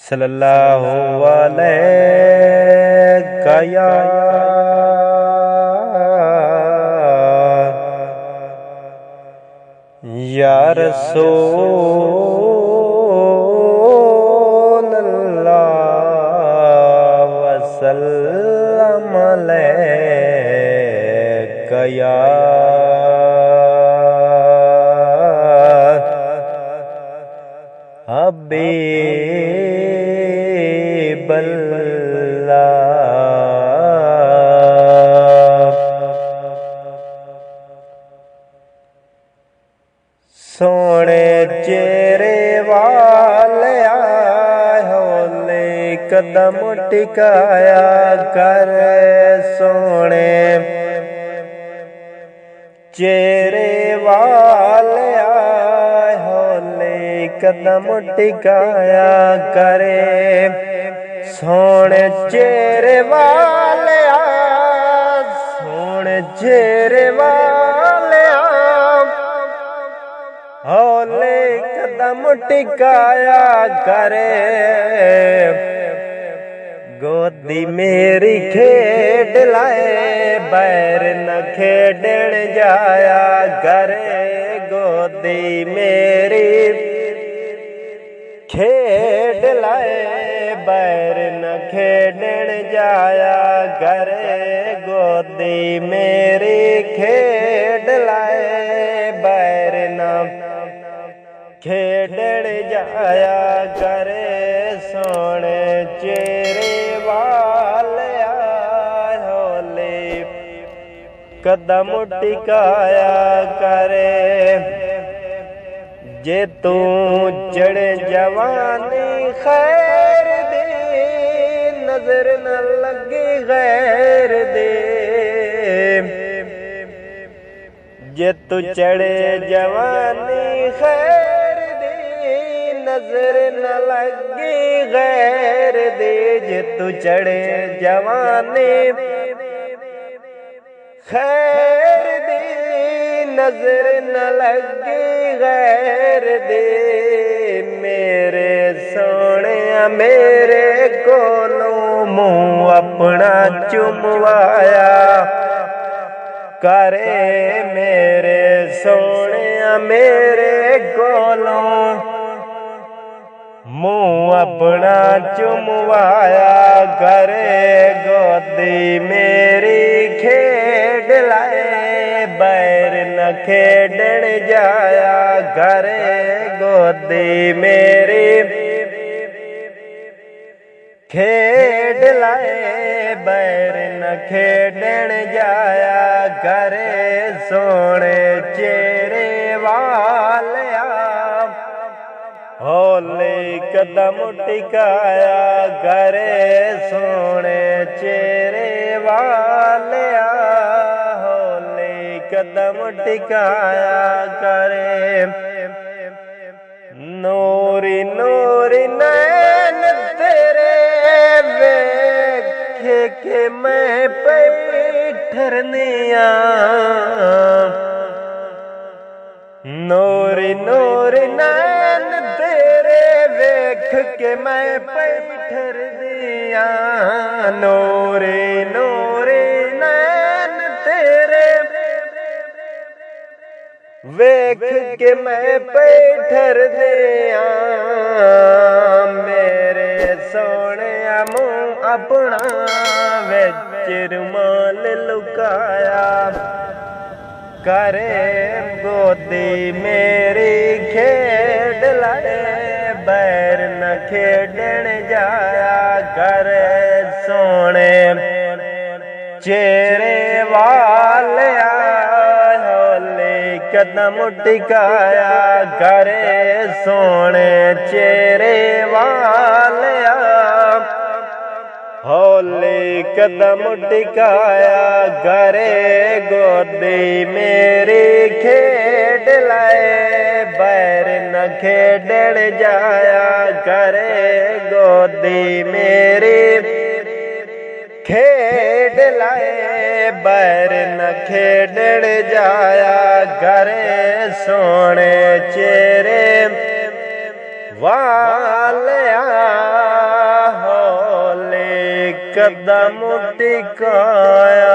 सल्लल्लाहु अलैहि या रसूल अल्लाह वसल्लम अलैका या हबीब अल्लाह। सोने चेहरे वाले होले कदम टिकाया कर, सोने चेहरे वाले होले कदम टिकाया करे, सोने चेहरे वाले सोने चेहरे वाले होले कदम टिकाया करे, गोदी मेरी खेड लाए बैर न खेडण जाया करे, गोदी मेरी खेड लाए बैर न खेडण जाया करे, गोदी मेरी खेड लाए बैर न खेडण जाया करे, सोने चेहरे वाले होले कदम टिकाया करे, जे तू चढ़ जवानी खैर दे नजर न लगे गैर दे, जे तू चढ़े जवानी खैर दे नजर न लगे गैर दे, जे तू चढ़े जवानी खैर दे नजर न लगे गैर दे, मेरे सोने मेरे कोलों मुंह अपना चुमवाया करे, मेरे सोने मेरे कोलों मुंह अपना चुमवाया करे, गोदी मेरी खेड लाए बैर न खेडण जाया करे, गोदी मेरी खेड लाए बैर न खेडण जाया करे, सोने चेहरे वाले होले कदम टिकाया करे, सोने चेहरे वाले होले कदम टिकाया करे, नूरी नूरी नैन तेरे वेखे के मैं पे ठरनिया, नूरी नूरी नैन तेरे वेख के मैं पे ठर दिया, नूरी नूरी नैन तेरे वेख के मैं पे ठर दिया, मेरे सोने मुंह अपना विच रुमाल लुकाया करे, गोदी मेरी खेड लाए बैर न खेडण जाया करे, सोने चेहरे वाले होले कदम टिकाया करे, सोने चेहरे वाले होले कदम टिकाया करे, गोदी मेरी खेड लाए बैर न खेडण जाया करे, गोदी मेरी खेड लाए बैर न खेडण जाया करे, सोने चेहरे वाले कदम टिकाया